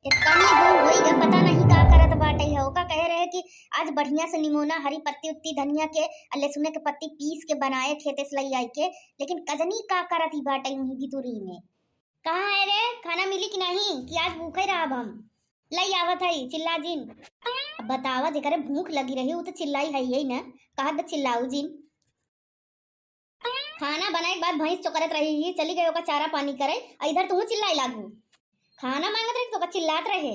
इतनी गुम होई ग पता नहीं का करत बाटे है। ओका कहे रहे कि आज बढ़िया से निमोना हरी पत्ती उत्ती धनिया के लहसुन के पत्ती पीस के बनाए खेते से लई आई के, लेकिन कजनी का करत ही बाटे वहीं गितुरी में। कहाँ है रे, खाना मिली कि नहीं कि आज भूखे रहब हम। लई आवत है चिल्ला जिन। अब बतावा जेकरे भूख लगी रही वो तो चिल्लाई है यही ना, कहा तो चिल्लाऊ जिन। खाना बनाए के बाद भैंस चोकरत रही ही चली गई ओका चारा पानी करे, इधर तू चिल्लाई लागू। खाना मांगत रहे तो चिल्लात रहे।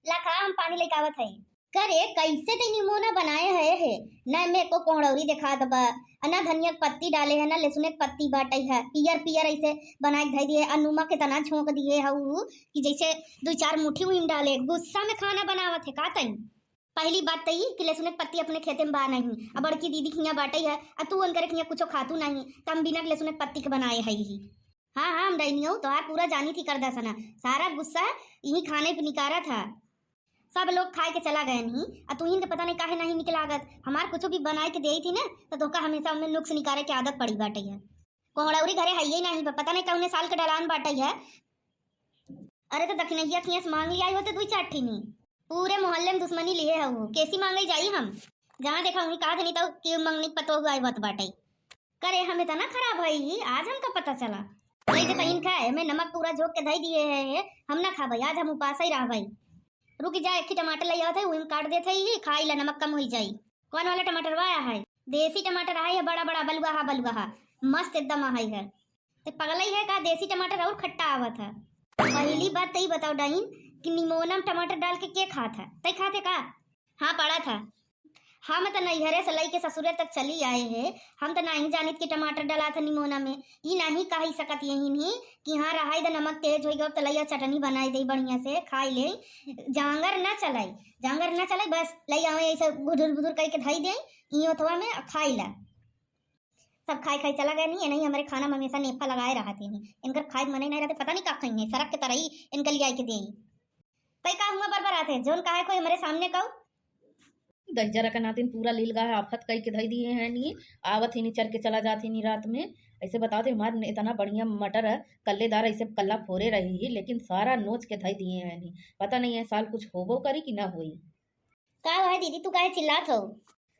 ला खा हम पानी लेके आवत है। करे कैसे ते निमोना बनाए है ना में को कोहड़ौरी दिखा दबा, ना धनिया के पत्ती डाले है ना लहसुन के पत्ती बाटे है, पियर पियर ऐसे बनाए धई दिए, नमक के तना छोंक दिए हऊ कि जैसे दो चार मुट्ठी उन डाले। गुस्सा में खाना बनावत है का तई। पहली बात तई कि लहसुन के पत्ती अपने खेते में बा नहीं, अब बड़की दीदी खिया बाटे है और तू उनकर खिया कुछ खातू नहीं, तम बिना लहसुन के पत्ती के बनाए है ही। हाँ हाँ हम डैनी हो तो आप पूरा जानी थी कर दसना, सारा गुस्सा यही खाने पे निकारा था। सब लोग खाए के चला गए नहीं और तू के पता नहीं काहे नहीं निकलागत। हमार कुछ भी बनाए के दे थी ना तो धोखा हमेशा उनमें नुक्स निकारे की आदत पड़ी बाटे है। कोहड़ौरी घरे है ही नहीं, पता नहीं कौने साल के डलान बाटे है। अरे तो दखनैया खिया से मांग लिया होते दुई चार नहीं, पूरे मोहल्ले में दुश्मनी लिए है वो, कैसी मांगे जाई हम। जहाँ देखा वहीं कहा नहीं तो क्यों मंगनी पतो हुआ बात बाटे। करे हमें तो ना खराब है ही, आज हमका पता चला। नहीं तो कहीं खाए हमें नमक पूरा झोंक के धई दिए है, हम ना खा भाई, आज हम उपास ही रह भाई। रुक जा एक टमाटर ले आवत है वहीं काट देते ही खाई ला, नमक कम हो जाई। कौन वाला टमाटर वाया है? देसी टमाटर आया है, बड़ा बड़ा बलुआ बलुआ मस्त एकदम आई है। तो पगला ही है का देसी टमाटर और खट्टा आवत है। पहली बात तई बताओ डाइन कि निमोना में टमाटर डाल के क्या खाता है, तई खाते का? हाँ पड़ा था। हम तो नैहरे से लई के ससुरे तक चली आए हैं, हम तो नहीं जानित कि टमाटर डाला था निमोना में। ये नहीं कह ही सकत यही नहीं कि हाँ रहा द नमक तेज हो गया तो लैया चटनी बनाई दे बढ़िया से खाई ले। जांगर ना चलाई बस लई आवे ऐसे बुधुर बुधुर करके धई दे ई अथवा में खाई ला। सब खाई खाई चला गया नहीं, नहीं हमारे खाना में हमेशा नेफा लगाए रहा थे नहीं, इनकर खाए मने नहीं रहते, पता नहीं का खाई सड़क के तरह ही इनके लिए आई के दे। तई का हुआ बरबर आते जोन कहा कोई हमारे सामने कहू दहजरा का नातिन पूरा लील गा है आफत कई के धई दिए हैं नी, आवत ही नहीं चल के चला जाती नहीं रात में। ऐसे बता दे हमारे इतना बढ़िया मटर है कल्लेदार ऐसे कल्ला फोरे रही ही, लेकिन सारा नोच के धई दिए हैं नी। पता नहीं है साल कुछ होबो करी कि ना होई। का है दीदी तू काहे चिल्लात हो?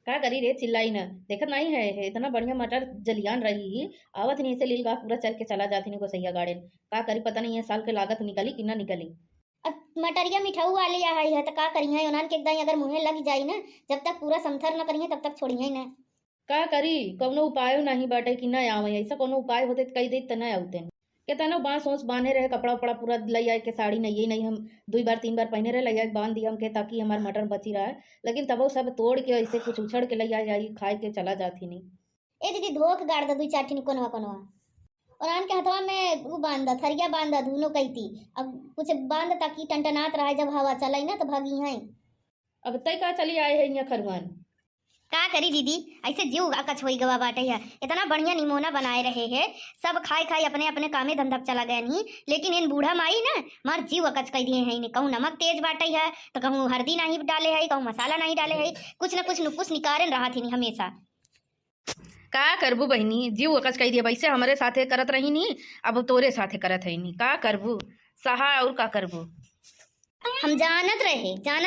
का करी रे चिल्लाई ना, देखत नहीं है इतना बढ़िया मटर जलियान रही ही, आवत नहीं ऐसे लील गा पूरा चल के चला जाती नहीं को सैया गाड़े। का करी पता नहीं है साल के लागत निकली कि ना निकली। अब मटरिया मिठाऊ वाली आई है तो का करिए उन्हान के एकदम अगर मुँहे लग जाई ना, जब तक पूरा समथर न करिए तब तक छोड़िए ना। का करी कौनो उपाय नहीं बाटे कि ना आवे, ऐसा कोनो उपाय होते तो कही दे त ना आउते। कहता ना बांस ओस बांधे रहे कपड़ा उपड़ा पूरा लई आए के साड़ी नहीं नहीं हम 2 बार 3 बार पहने रहे लई आए बांध दिया हमके ताकि हमार मटर बची रहा है, लेकिन तब वो सब तोड़ के ऐसे कुछ उछड़ के लई आई खाए के चला जाती नहीं। ए दीदी धोख गाड़ द दुई चार कोनवा कोनवा और आन के हथवा में वो बांध द थरिया बांध द दोनों कहती। अब कुछ बांध ताकि टनटनात रहे, जब हवा चलाई ना तो भागी है। अब तय का चली आए है यहाँ खरवान। का करी दीदी ऐसे जीव अकच होई गवा बाटे है, इतना बढ़िया निमोना बनाए रहे हैं, सब खाई खाई अपने अपने कामे धंधा चला गए नहीं, लेकिन इन बूढ़ा माई ना मार जीव अकच कर दिए हैं। कहूँ नमक तेज बाटे है तो कहूँ हल्दी नहीं डाले है, कहूँ मसाला नहीं डाले है, कुछ न कुछ नुकुस निकारे रहा थी हमेशा। का करबू बहनी जीव वकस कही दिया वैसे हमारे साथे करत रही नी, अब तोरे साथे करत है नी, का करबू सहा और का करबू। हम जानत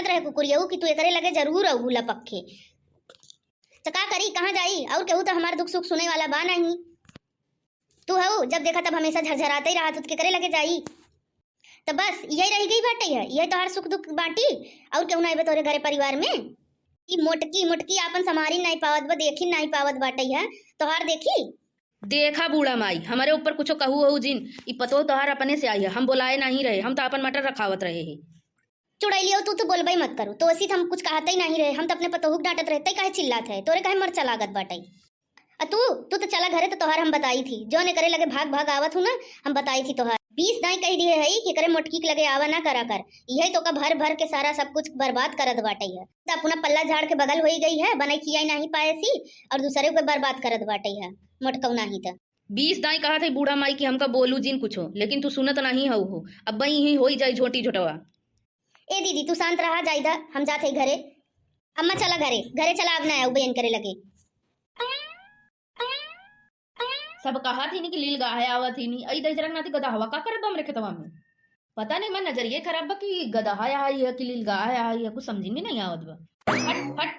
रहे कुकुरियऊ कि तू एकरे लगे जरूर अहू लपक्के, तो का करी कहाँ जाई और केहू तो हमार दुख सुख सुने वाला बा नहीं। तू हऊ जब देखा तब हमेशा झरझराते ही रहा, तुझके करे लगे जाई तो बस यही रह गई बाटे है, यही तो हर सुख दुख बाटी और केहू नहीं तोरे घरे परिवार में। ई मोटकी मोटकी आपन समारी नहीं पावत बा, देखी नहीं पावत बाटे है तोहार देखी। देखा बूढ़ा माई हमारे ऊपर कुछ कहू हो जिन ई पतो तोहार अपने से आई है, हम बुलाए नहीं रहे, हम तो अपन मटर रखावत रहे ही। चुड़ैलियो तू तो बोलबई मत करू तो ऐसी हम कुछ कहते ही नहीं रहे, हम तो अपने पतोहुक डांटत रहते काहे चिल्लात है, तोरे काहे मरचा लागत बाटे। तू तो चला घरे तो तोहार हम बताई थी, जो ने करे लगे भाग भाग आवत हूँ ना, हम बताई थी तोहार 20 दाई कह दिए है कि करे मोटकी के लगे आवा ना करा कर, यही तो का भर भर के सारा सब कुछ बर्बाद करत बाटे है। तो अपना पल्ला झाड़ के बगल हो गई है, बनाई किया नहीं पाए सी और दूसरे को बर्बाद करत बाटे है मोटकऊ नहीं तो। 20 दाई कहा थे बूढ़ा माई की हमका बोलू जिन कुछ हो, लेकिन तू सुनत नहीं हो, अब वही ही हो जाए झोटी झोटवा। ए दीदी तू शांत रहा जाइदा, हम जाते घरे। अम्मा चला घरे घरे चला, अब ना बयान करे लगे। सब कहा थी नी कि लील गाहे आवत थी नी, आई दई जरक नाती गदा हवा का करत हमरे खेतवा में। पता नहीं, मन नजरिए खराब बा कि गदहा है कि लीलगाय है, कुछ समझ में नहीं आवत बा। फट फट